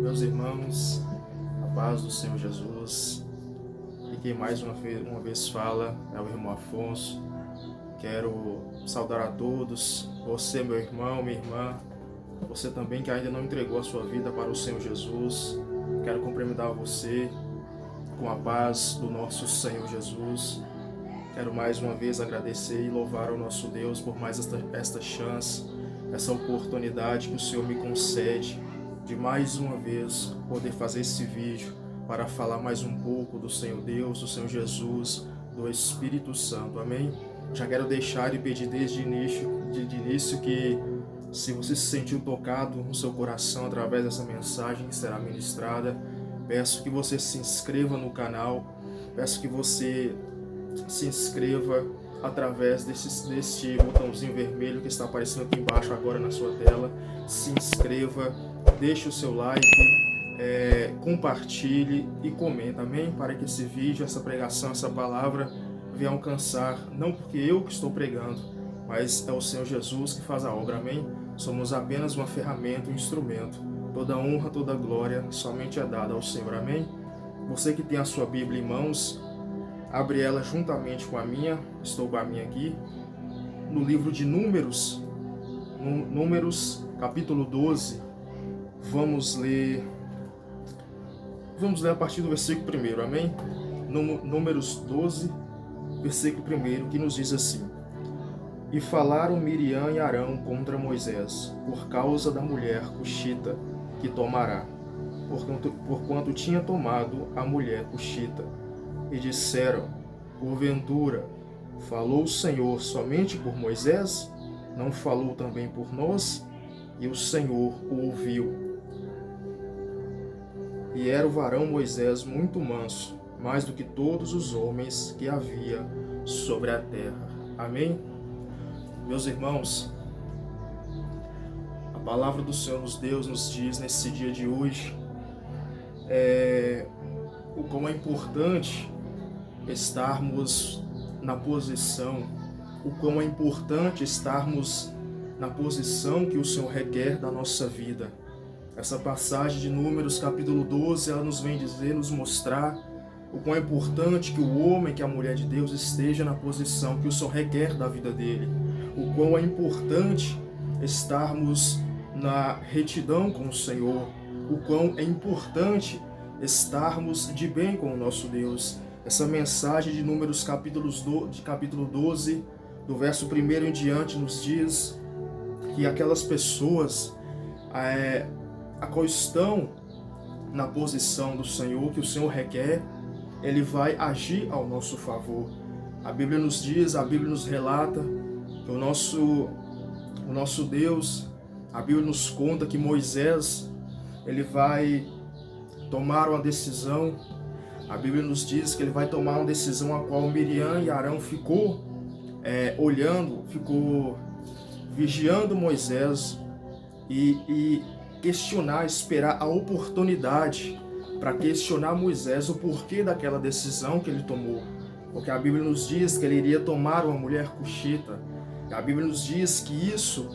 Meus irmãos, a paz do Senhor Jesus. E quem mais uma vez fala é o irmão Afonso. Quero saudar a todos, você, meu irmão, minha irmã, você também que ainda não entregou a sua vida para o Senhor Jesus. Quero cumprimentar você com a paz do nosso Senhor Jesus. Quero mais uma vez agradecer e louvar ao nosso Deus por mais esta chance, essa oportunidade que o Senhor me concede de mais uma vez poder fazer esse vídeo para falar mais um pouco do Senhor Deus, do Senhor Jesus, do Espírito Santo. Amém? Já quero deixar e pedir desde início que, se você se sentiu tocado no seu coração através dessa mensagem que será ministrada, peço que você se inscreva no canal, peço que você se inscreva através deste botãozinho vermelho que está aparecendo aqui embaixo agora na sua tela. Se inscreva, deixe o seu like, compartilhe e comenta, amém? Para que esse vídeo, essa pregação, essa palavra venha alcançar, não porque eu que estou pregando, mas é o Senhor Jesus que faz a obra, amém? Somos apenas uma ferramenta, um instrumento. Toda honra, toda glória somente é dada ao Senhor, amém? Você que tem a sua Bíblia em mãos, abre ela juntamente com a minha, estou com a minha aqui, no livro de Números, capítulo 12, vamos ler a partir do versículo 1, amém? Números 12, versículo 1, que nos diz assim: E falaram Miriam e Arão contra Moisés, por causa da mulher cuxita que tomará, porquanto tinha tomado a mulher cuxita. E disseram: Porventura, falou o Senhor somente por Moisés? Não falou também por nós? E o Senhor o ouviu. E era o varão Moisés muito manso, mais do que todos os homens que havia sobre a terra. Amém? Meus irmãos, a palavra do Senhor Deus nos diz nesse dia de hoje o como é importante estarmos na posição, o quão é importante estarmos na posição que o Senhor requer da nossa vida. Essa passagem de Números capítulo 12, ela nos vem dizer, nos mostrar o quão é importante que o homem, que a mulher de Deus esteja na posição que o Senhor requer da vida dele. O quão é importante estarmos na retidão com o Senhor. O quão é importante estarmos de bem com o nosso Deus. Essa mensagem de Números capítulo 12, do verso 1 em diante, nos diz que aquelas pessoas a qual estão na posição do Senhor, que o Senhor requer, Ele vai agir ao nosso favor. A Bíblia nos diz, a Bíblia nos relata que o nosso Deus, a Bíblia nos conta que Moisés, ele vai tomar uma decisão. A Bíblia nos diz que ele vai tomar uma decisão a qual Miriam e Arão ficou vigiando Moisés e questionar, esperar a oportunidade para questionar Moisés o porquê daquela decisão que ele tomou. Porque a Bíblia nos diz que ele iria tomar uma mulher cuxita. A Bíblia nos diz que isso,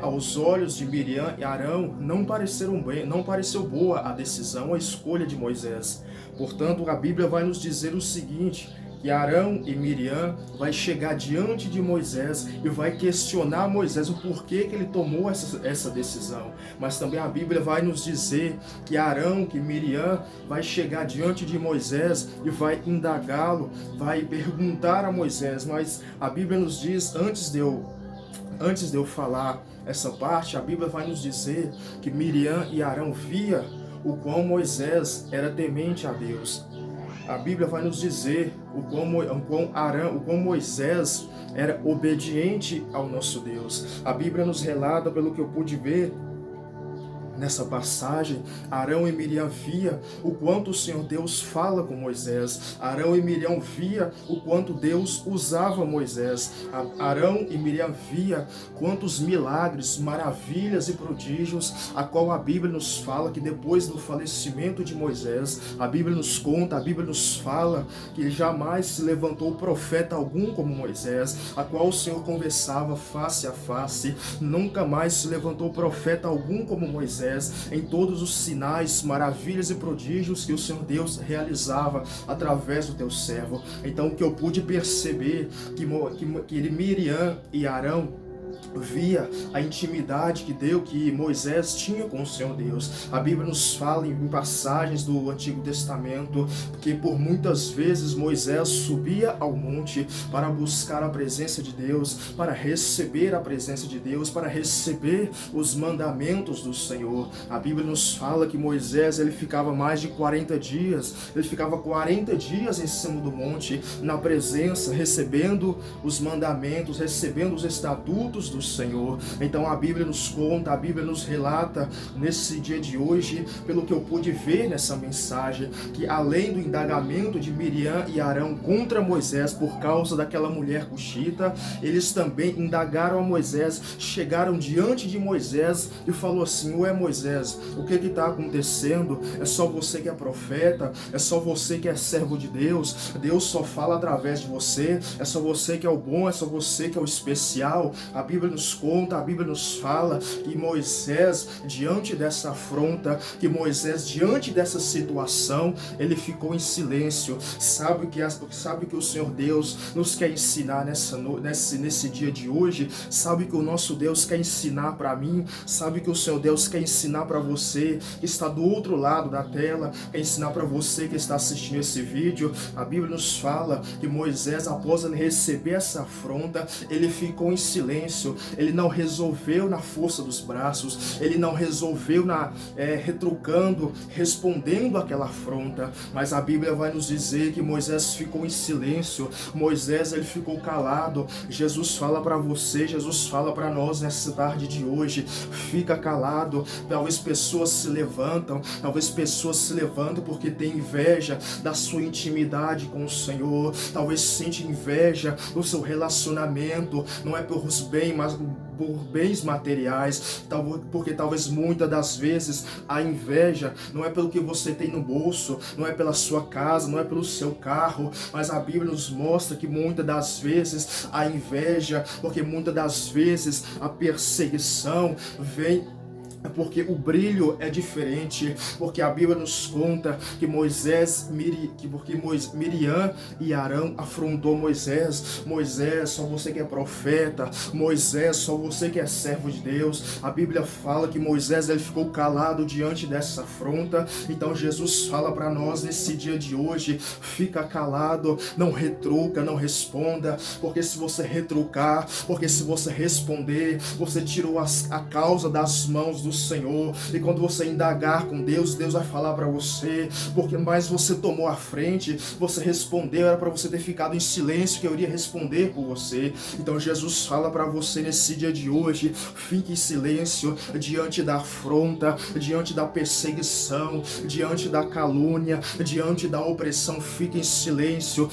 aos olhos de Miriam e Arão, não pareceu boa a decisão, a escolha de Moisés. Portanto, a Bíblia vai nos dizer o seguinte, que Arão e Miriam vai chegar diante de Moisés e vai questionar Moisés o porquê que ele tomou essa decisão. Mas também a Bíblia vai nos dizer que Arão, que Miriam vai chegar diante de Moisés e vai indagá-lo, vai perguntar a Moisés. Mas a Bíblia nos diz, antes de eu falar essa parte, a Bíblia vai nos dizer que Miriam e Arão via o quão Moisés era temente a Deus. A Bíblia vai nos dizer o quão Moisés era obediente ao nosso Deus. A Bíblia nos relata, pelo que eu pude ver nessa passagem, Arão e Miriam via o quanto o Senhor Deus fala com Moisés. Arão e Miriam via o quanto Deus usava Moisés. Arão e Miriam via quantos milagres, maravilhas e prodígios, a qual a Bíblia nos fala que depois do falecimento de Moisés, a Bíblia nos conta, a Bíblia nos fala que jamais se levantou profeta algum como Moisés, a qual o Senhor conversava face a face. Nunca mais se levantou profeta algum como Moisés, Moisés, em todos os sinais, maravilhas e prodígios que o Senhor Deus realizava através do teu servo. Então, o que eu pude perceber que Miriam e Arão via a intimidade que Moisés tinha com o Senhor Deus. A Bíblia nos fala em passagens do Antigo Testamento que por muitas vezes Moisés subia ao monte para buscar a presença de Deus, para receber a presença de Deus, para receber os mandamentos do Senhor. A Bíblia nos fala que Moisés ele ficava mais de 40 dias, ele ficava 40 dias em cima do monte, na presença, recebendo os mandamentos, recebendo os estatutos do Senhor. Então a Bíblia nos conta, a Bíblia nos relata nesse dia de hoje, pelo que eu pude ver nessa mensagem, que além do indagamento de Miriam e Arão contra Moisés por causa daquela mulher cuxita, eles também indagaram a Moisés, chegaram diante de Moisés e falou assim: ué Moisés, o que está acontecendo? É só você que é profeta? É só você que é servo de Deus? Deus só fala através de você? É só você que é o bom? É só você que é o especial? A Bíblia nos conta, a Bíblia nos fala que Moisés, diante dessa afronta, que Moisés, diante dessa situação, ele ficou em silêncio. Sabe que o Senhor Deus nos quer ensinar nesse dia de hoje? Sabe que o nosso Deus quer ensinar para mim? Sabe que o Senhor Deus quer ensinar para você que está do outro lado da tela, quer ensinar para você que está assistindo esse vídeo? A Bíblia nos fala que Moisés, após ele receber essa afronta, ele ficou em silêncio. Ele não resolveu na força dos braços, ele não resolveu retrucando, respondendo àquela afronta, mas a Bíblia vai nos dizer que Moisés ficou em silêncio, Moisés ele ficou calado. Jesus fala para você, Jesus fala para nós nessa tarde de hoje: fica calado. Talvez pessoas se levantam porque tem inveja da sua intimidade com o Senhor, talvez sente inveja do seu relacionamento, não é pelos bens, mas por bens materiais, porque talvez muitas das vezes a inveja não é pelo que você tem no bolso, não é pela sua casa, não é pelo seu carro, mas a Bíblia nos mostra que muitas das vezes a inveja, porque muitas das vezes a perseguição vem porque o brilho é diferente, porque a Bíblia nos conta que Miriam e Arão afrontou Moisés. Moisés, só você que é profeta. Moisés, só você que é servo de Deus. A Bíblia fala que Moisés ele ficou calado diante dessa afronta. Então Jesus fala para nós nesse dia de hoje: fica calado, não retruca, não responda, porque se você retrucar, porque se você responder, você tirou a causa das mãos do Senhor, e quando você indagar com Deus, Deus vai falar para você, porque mais você tomou a frente, você respondeu, era para você ter ficado em silêncio, que eu iria responder por você. Então Jesus fala para você nesse dia de hoje: fique em silêncio diante da afronta, diante da perseguição, diante da calúnia, diante da opressão. Fique em silêncio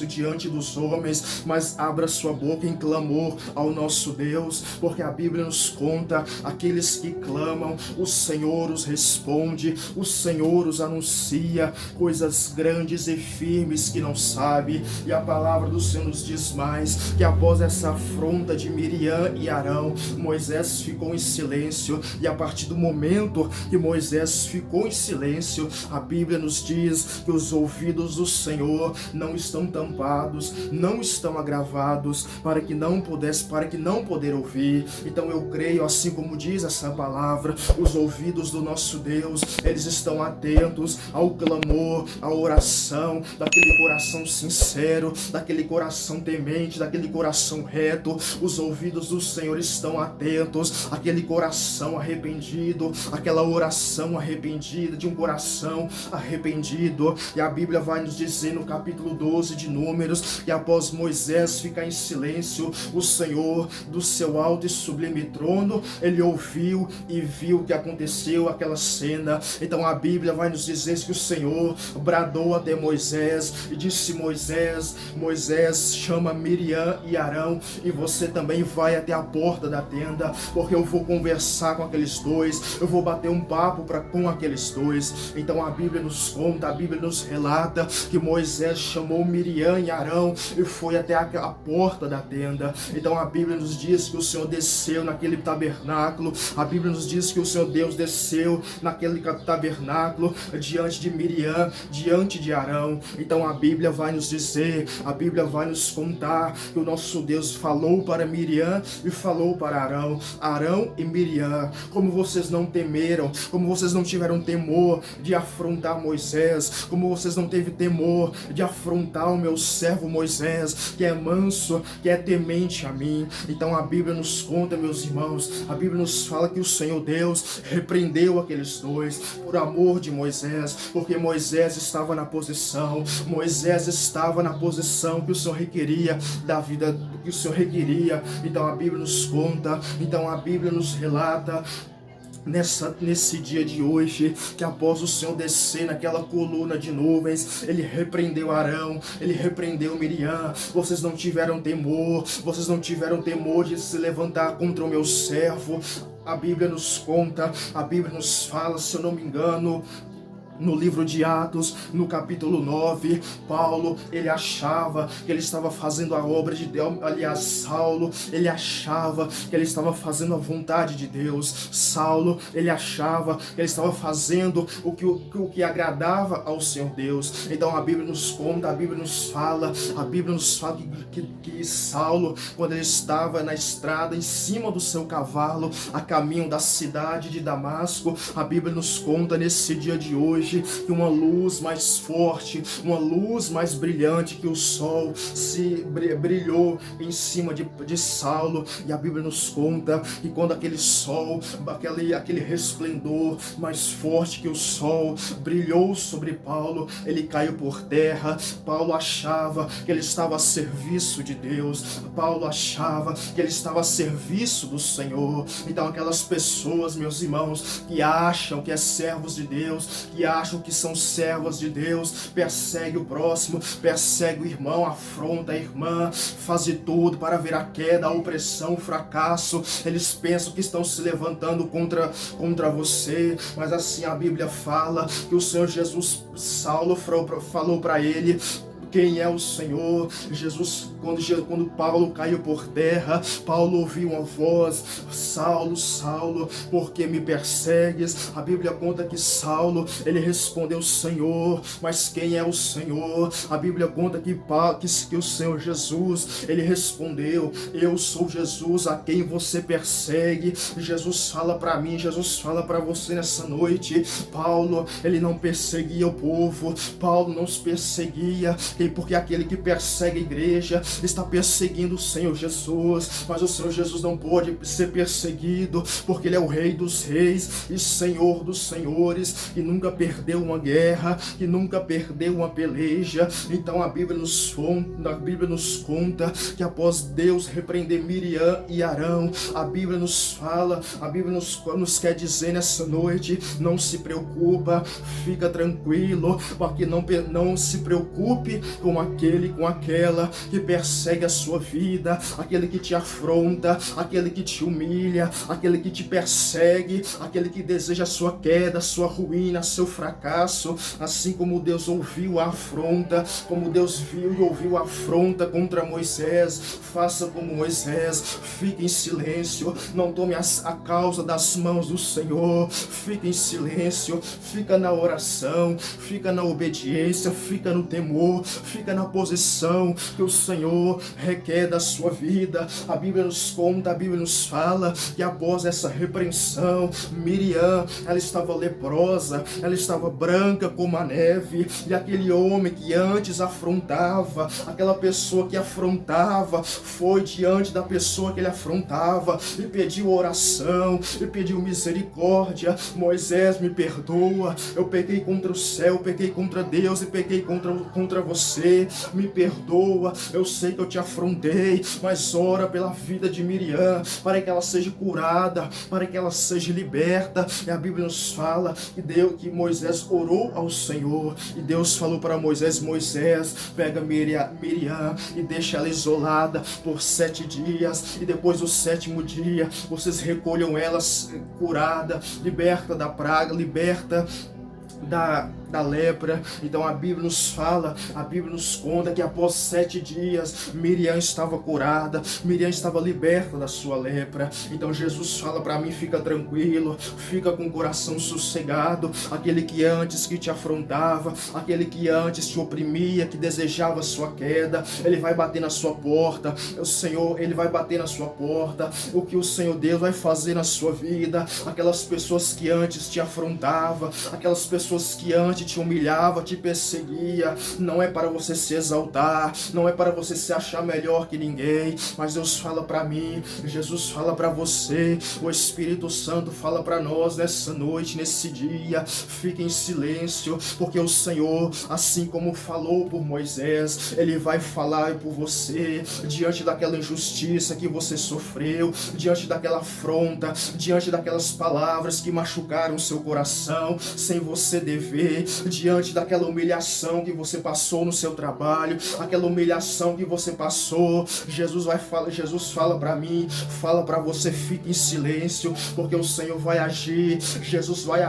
diante dos homens, mas abra sua boca em clamor ao nosso Deus, porque a Bíblia nos conta: aqueles que clamam, o Senhor os responde, o Senhor os anuncia coisas grandes e firmes que não sabe. E a palavra do Senhor nos diz mais, que após essa afronta de Miriam e Arão, Moisés ficou em silêncio, e a partir do momento que Moisés ficou em silêncio, a Bíblia nos diz que os ouvidos do Senhor não estão tampados, não estão agravados, para que não poder ouvir. Então eu creio, assim como diz essa palavra, os ouvidos do nosso Deus, eles estão atentos ao clamor, à oração daquele coração sincero, daquele coração temente, daquele coração reto. Os ouvidos do Senhor estão atentos àquele coração arrependido, aquela oração arrependida, de um coração arrependido. E a Bíblia vai nos dizer no capítulo 12 de Números, que após Moisés ficar em silêncio, o Senhor, do seu alto e sublime trono, ele ouviu e viu o que aconteceu, aquela cena. Então a Bíblia vai nos dizer que o Senhor bradou até Moisés e disse: Moisés, chama Miriam e Arão, e você também vai até a porta da tenda, porque eu vou conversar com aqueles dois, eu vou bater um papo com aqueles dois. Então a Bíblia nos conta, a Bíblia nos relata que Moisés chamou Miriam e Arão e foi até a porta da tenda. Então a Bíblia nos diz que o Senhor desceu naquele tabernáculo A Bíblia nos diz que o Senhor Deus desceu naquele tabernáculo diante de Miriam, diante de Arão. Então a Bíblia vai nos dizer, a Bíblia vai nos contar que o nosso Deus falou para Miriam e falou para Arão. Arão e Miriam, como vocês não temeram, como vocês não tiveram temor de afrontar Moisés, como vocês não teve temor de afrontar o meu servo Moisés, que é manso, que é temente a mim. Então a Bíblia nos conta, meus irmãos, a Bíblia nos fala que o Senhor Deus repreendeu aqueles dois por amor de Moisés, porque Moisés estava na posição, Moisés estava na posição que o Senhor requeria da vida, que o Senhor requeria. Então a Bíblia nos conta, então a Bíblia nos relata nesse dia de hoje, que após o Senhor descer naquela coluna de nuvens, ele repreendeu Arão, ele repreendeu Miriam. Vocês não tiveram temor, vocês não tiveram temor de se levantar contra o meu servo. A Bíblia nos conta, a Bíblia nos fala, se eu não me engano, no livro de Atos, no capítulo 9, Paulo, ele achava que ele estava fazendo a obra de Deus. Aliás, Saulo, ele achava que ele estava fazendo a vontade de Deus. Saulo, ele achava que ele estava fazendo o que agradava ao Senhor Deus. Então a Bíblia nos conta, a Bíblia nos fala que Saulo, quando ele estava na estrada, em cima do seu cavalo, a caminho da cidade de Damasco, a Bíblia nos conta nesse dia de hoje que uma luz mais forte, uma luz mais brilhante que o sol se brilhou em cima de Saulo. E a Bíblia nos conta que quando aquele sol, aquele resplendor mais forte que o sol brilhou sobre Paulo, ele caiu por terra. Paulo achava que ele estava a serviço de Deus, Paulo achava que ele estava a serviço do Senhor. Então aquelas pessoas, meus irmãos, que acham que é servos de Deus, que acham que são servas de Deus, persegue o próximo, persegue o irmão, afronta a irmã, faz de tudo para ver a queda, a opressão, o fracasso. Eles pensam que estão se levantando contra você, mas assim a Bíblia fala que o Senhor Jesus, Saulo falou para ele quem é o Senhor. Jesus, quando Paulo caiu por terra, Paulo ouviu uma voz: Saulo, Saulo, por que me persegues? A Bíblia conta que Saulo, ele respondeu: Senhor. Mas quem é o Senhor? A Bíblia conta que o Senhor Jesus, ele respondeu: eu sou Jesus a quem você persegue. Jesus fala para mim, Jesus fala para você nessa noite: Paulo, ele não perseguia o povo, Paulo não os perseguia, porque aquele que persegue a igreja está perseguindo o Senhor Jesus. Mas o Senhor Jesus não pode ser perseguido, porque ele é o Rei dos Reis e Senhor dos Senhores, que nunca perdeu uma guerra, que nunca perdeu uma peleja. Então a Bíblia nos conta que após Deus repreender Miriam e Arão, a Bíblia nos fala, a Bíblia nos quer dizer nessa noite: não se preocupa, fica tranquilo, porque não se preocupe com aquela que persegue a sua vida, aquele que te afronta, aquele que te humilha, aquele que te persegue, aquele que deseja a sua queda, a sua ruína, seu fracasso. Assim como Deus ouviu a afronta, como Deus viu e ouviu a afronta contra Moisés, faça como Moisés, fique em silêncio, não tome a causa das mãos do Senhor, fique em silêncio, fica na oração, fica na obediência, fica no temor, fica na posição que o Senhor requer da sua vida. A Bíblia nos conta, a Bíblia nos fala que após essa repreensão, Miriam, ela estava leprosa, ela estava branca como a neve, e aquele homem que antes afrontava, aquela pessoa que afrontava, foi diante da pessoa que ele afrontava e pediu oração, e pediu misericórdia: Moisés, me perdoa, eu pequei contra o céu, eu pequei contra Deus e pequei contra você, me perdoa, eu sei que eu te afrontei, mas ora pela vida de Miriam, para que ela seja curada, para que ela seja liberta. E a Bíblia nos fala que Moisés orou ao Senhor, e Deus falou para Moisés: Moisés, pega Miriam e deixa ela isolada por 7 dias, e depois do 7º dia, vocês recolham ela curada, liberta da praga, liberta da lepra. Então a Bíblia nos fala, a Bíblia nos conta que após 7 dias Miriam estava curada, Miriam estava liberta da sua lepra. Então Jesus fala para mim: fica tranquilo, fica com o coração sossegado. Aquele que antes que te afrontava, aquele que antes te oprimia, que desejava a sua queda, ele vai bater na sua porta. O Senhor, ele vai bater na sua porta. O que o Senhor Deus vai fazer na sua vida, aquelas pessoas que antes te afrontavam, aquelas pessoas que antes te humilhava, te perseguia, não é para você se exaltar, não é para você se achar melhor que ninguém, mas Deus fala para mim, Jesus fala para você, o Espírito Santo fala para nós nessa noite, nesse dia: fique em silêncio, porque o Senhor, assim como falou por Moisés, ele vai falar por você, diante daquela injustiça que você sofreu, diante daquela afronta, diante daquelas palavras que machucaram seu coração sem você dever, diante daquela humilhação que você passou no seu trabalho, aquela humilhação que você passou. Jesus fala para mim, fala para você: fique em silêncio, porque o Senhor vai agir. Jesus vai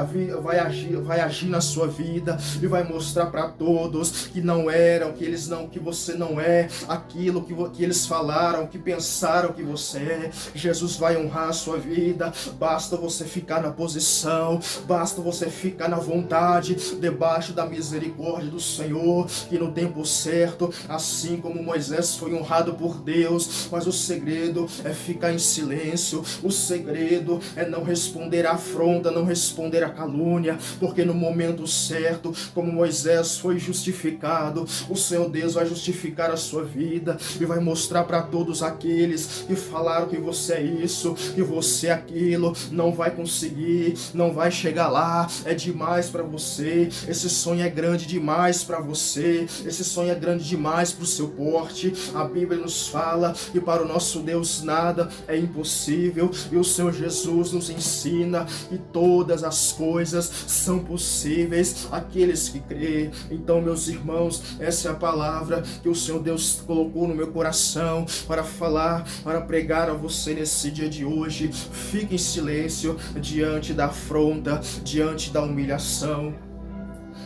agir na sua vida e vai mostrar para todos que não eram, que você não é aquilo que eles falaram, que pensaram que você é. Jesus vai honrar a sua vida. Basta você ficar na posição, basta você ficar na vontade, debaixo da misericórdia do Senhor, e no tempo certo, assim como Moisés foi honrado por Deus. Mas o segredo é ficar em silêncio, o segredo é não responder à afronta, não responder à calúnia, porque no momento certo, como Moisés foi justificado, o Senhor Deus vai justificar a sua vida e vai mostrar para todos aqueles que falaram que você é isso, que você é aquilo, não vai conseguir, não vai chegar lá, é demais para você, esse sonho é grande demais para você, esse sonho é grande demais para o seu porte. A Bíblia nos fala que para o nosso Deus nada é impossível, e o Senhor Jesus nos ensina que todas as coisas são possíveis àqueles que crê. Então, meus irmãos, essa é a palavra que o Senhor Deus colocou no meu coração para falar, para pregar a você nesse dia de hoje. Fique em silêncio diante da afronta, diante da humilhação,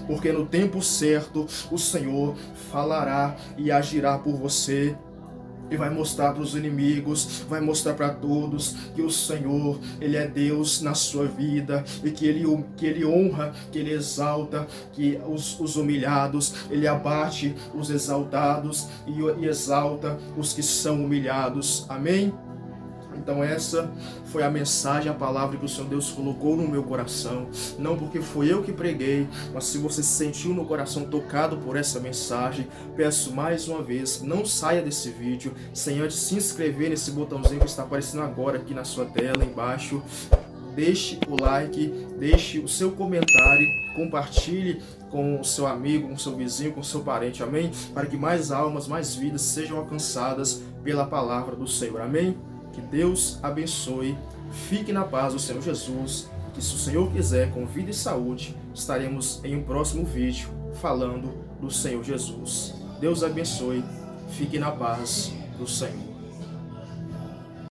porque no tempo certo o Senhor falará e agirá por você. E vai mostrar para os inimigos, vai mostrar para todos que o Senhor, ele é Deus na sua vida, e que ele honra, que ele exalta, que os humilhados, ele abate os exaltados e exalta os que são humilhados. Amém? Então essa foi a mensagem, a palavra que o Senhor Deus colocou no meu coração. Não porque foi eu que preguei, mas se você se sentiu no coração tocado por essa mensagem, peço mais uma vez, não saia desse vídeo sem antes se inscrever nesse botãozinho que está aparecendo agora aqui na sua tela embaixo. Deixe o like, deixe o seu comentário, compartilhe com o seu amigo, com o seu vizinho, com o seu parente, amém? Para que mais almas, mais vidas sejam alcançadas pela palavra do Senhor, amém? Que Deus abençoe, fique na paz do Senhor Jesus, que se o Senhor quiser, com vida e saúde, estaremos em um próximo vídeo falando do Senhor Jesus. Deus abençoe, fique na paz do Senhor.